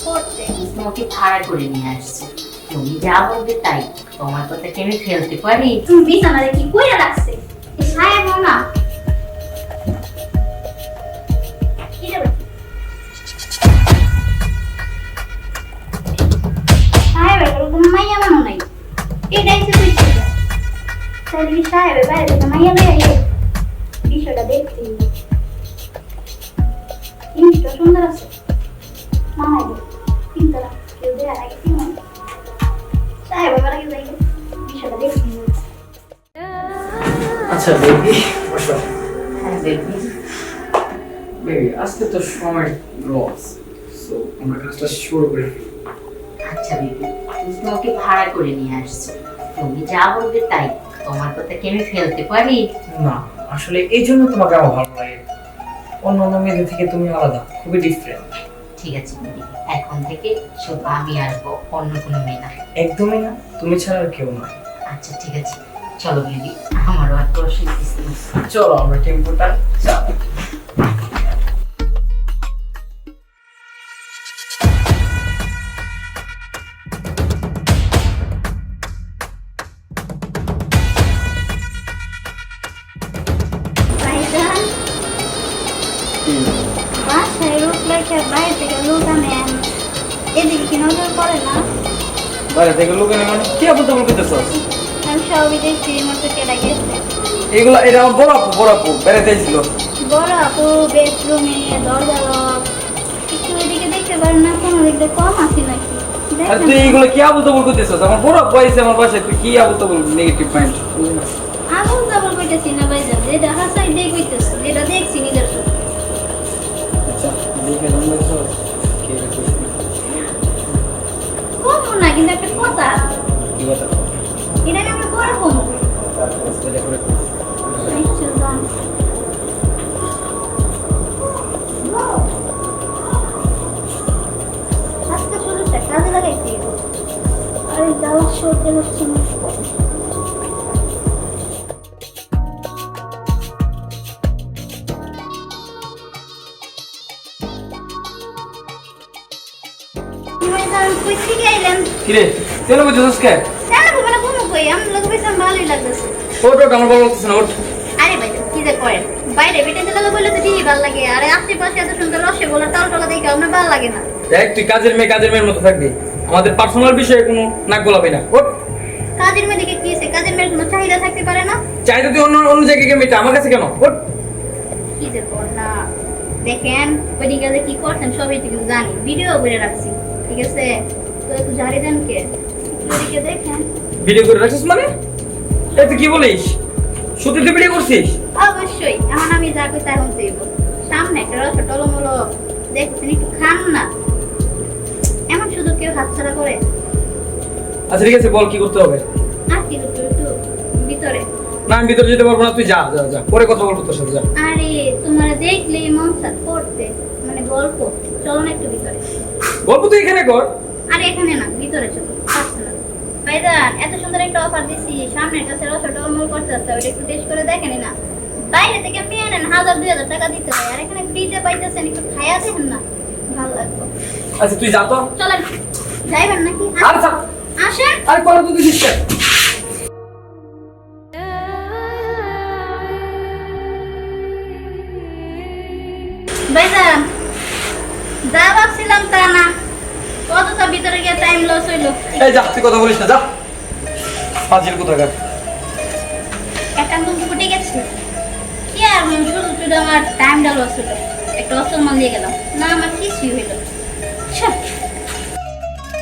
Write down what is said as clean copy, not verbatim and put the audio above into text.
করতে। তোমাকে ভাড়া করে নিয়ে আসছি, তুমি যা বলবে তাই। তোমার কথা কি আমি ফেলতে পারি? তুমি বিছানায় কি কইরা রাখছে? এই সাহেব না কি রে সাহেব এরকম মাইয়া মানো নাই। এটাই তো তুই ছিল তাহলে কি সাহেব বাইরে থেকে মাইয়া লই আইয়ে বিষয়টা দেখছি। জিনিসটা সুন্দর আছে মানাই চিন্তা কেউ দেয়ার আগে কি মানে সাহেব এবার আগে যাই বিষয়টা দেখছি। আচ্ছা বেবি বসো। হ্যাঁ বেবি। বেবি আজকে তো সময় লস, সো আমরা কাজটা শুরু করি। আচ্ছা বেবি, তোমাকে ভাড়া করে নিয়ে আসছি, তুমি যা বলবে তাই। তোমার কথা কি আমি ফেলতে পারি? না আসলে এই জন্য তোমাকে আমার ভালো লাগে, অন্য অন্য মেয়েদের থেকে তুমি আলাদা, খুবই ডিফারেন্ট। ঠিক আছে বেবি, এখন থেকে শুধু আমি আসবো, অন্য কোনো মেয়ে না। একদমই না, তুমি ছাড়া আর কেউ না। আচ্ছা ঠিক আছে, চলো বেবি, আমারও আর তোর শিখতেছি না। চলো আমরা টেম্পোটা চালাই। ভাইজান বাসায় উঠলে বাইরে থেকে লোক আনেন, এদিকে কি নজর পড়ে না? বাইরে থেকে লোক এনে মানে কি আপু তুমি করতেছো? আমি সবই দেখছি মতো কেটে গেছে। এগুলা এটা আমার বড় আপু বেড়াতে এসেছিল। বড় আপু বেডরুমে দরজা লক, একটু এদিকে দেখতে পারেন না? কোনো দিক দিয়ে কম আছে নাকি? আর তুই দেখেন এগুলো কি আবু তাবুল করতেছিস? আমার বড় আপু আইছে আমার বাসায়, তুই কি আবু তাবুল নেগেটিভ পয়েন্ট? আগুন তাবল কইতেছি না ভাইজান, যেটা হাসাই দিয়ে কইতেছি, যেটা দেখছি নিজের চোখে। আচ্ছা দেখে জানলাছো কে রে? কমো না কিন্তু একটা কথা, কি কথা? এটাকে আমরা পরে কমো। সেটা করে আচ্ছা যান। আজকে শুরুটা কাজে লাগাইছি, আরে যাওয়ার সরতে হচ্ছে না। ভাইজান কই থেকে আইলেন? কি রে তেল বুঝছস কে? কেন ঘুমানো ঘুমো কই? আমি লোক বেশ ভালোই লাগতেছে। ওট ওট আমার বড় লাগতেছে না, ওট। আরে ভাই কি যে করেন, বাইরে বেটেতে লাগে বলে তো দিই ভালো লাগে, আরে আশেপাশে এত সুন্দর রসে বলে টলটলা দেখে আপনার ভালো লাগে না? দেখ তুই কাজের মেয়ের মতো থাকবি, আমাদের পার্সোনাল বিষয়ে কোনো নাক গলাবি না, ওট। কাজের মেয়ে দেখে কি হয়েছে? কাজের মেয়ের কোনো চাহিদা থাকতে পারে না? চাইতে তুই অন্য অন্য জায়গায় গিয়ে মেয়েটা আমার কাছে কেন, ওট। কি যে কর না, দেখেন ওইদিন গেলে কি করছেন সবই তো কিন্তু জানি, ভিডিও করে রাখছি, ঠিক আছে? তো একটু ঝাড়ি দেন কে, ওইদিকে দেখেন। ভিডিও করে রাখিস মানে? এই তুই কি বলিস? সত্যি তুই ভিডিও করছিস? অবশ্যই, এখন আমি যা কই তাই হতে দেব। সামনে একটা রস টলমলো দেখছেন, একটু খান না, এমন শুধু কেউ হাতছাড়া করে? আচ্ছা ঠিক আছে, বল কি করতে হবে? আর কি একটু একটু ভিতরে। না আমি ভিতরে যেতে পারবো না, তুই যা যা যা, পরে কথা বলবো তোর সাথে, যা। আরে তোমার দেখলেই মন সাথ করতে, মানে গল্প, চলো না একটু ভিতরে। গল্প তুই এখানে কর। আরে এখানে না, ভিতরে চলো, পার্সোনাল। ভাইজান এত সুন্দর একটা অফার দিছি, সামনের কাছে রসটা টলমল করতে আছে, ওইটা একটু টেস্ট করে দেখেনি না? বাইরে থেকে পেয়ে নেন 1000-2000 টাকা দিতে হয়, আর এখানে ফ্রিতে পাইতেছেন, একটু খাইয়া দেখেন না, ভালো লাগবে। আচ্ছা তুই যা তো। চলেন, যাইবেন নাকি? আচ্ছা আসেন। আরে পরে তো দিছিস কেন? ভাইজান যা ভাবছিলাম তা না, কতটা ভিতরে গিয়ে টাইম লস হইলো। এই যা, তুই কথা বলিস না, যা। ফাজিল কোথাকার। একটা মুখ ফুটে গেছে, কি আর শুধু শুধু আমার টাইমটা লস হলো, একটা অসম্মান দিয়ে গেলাম না, আমার কিছুই হইলো।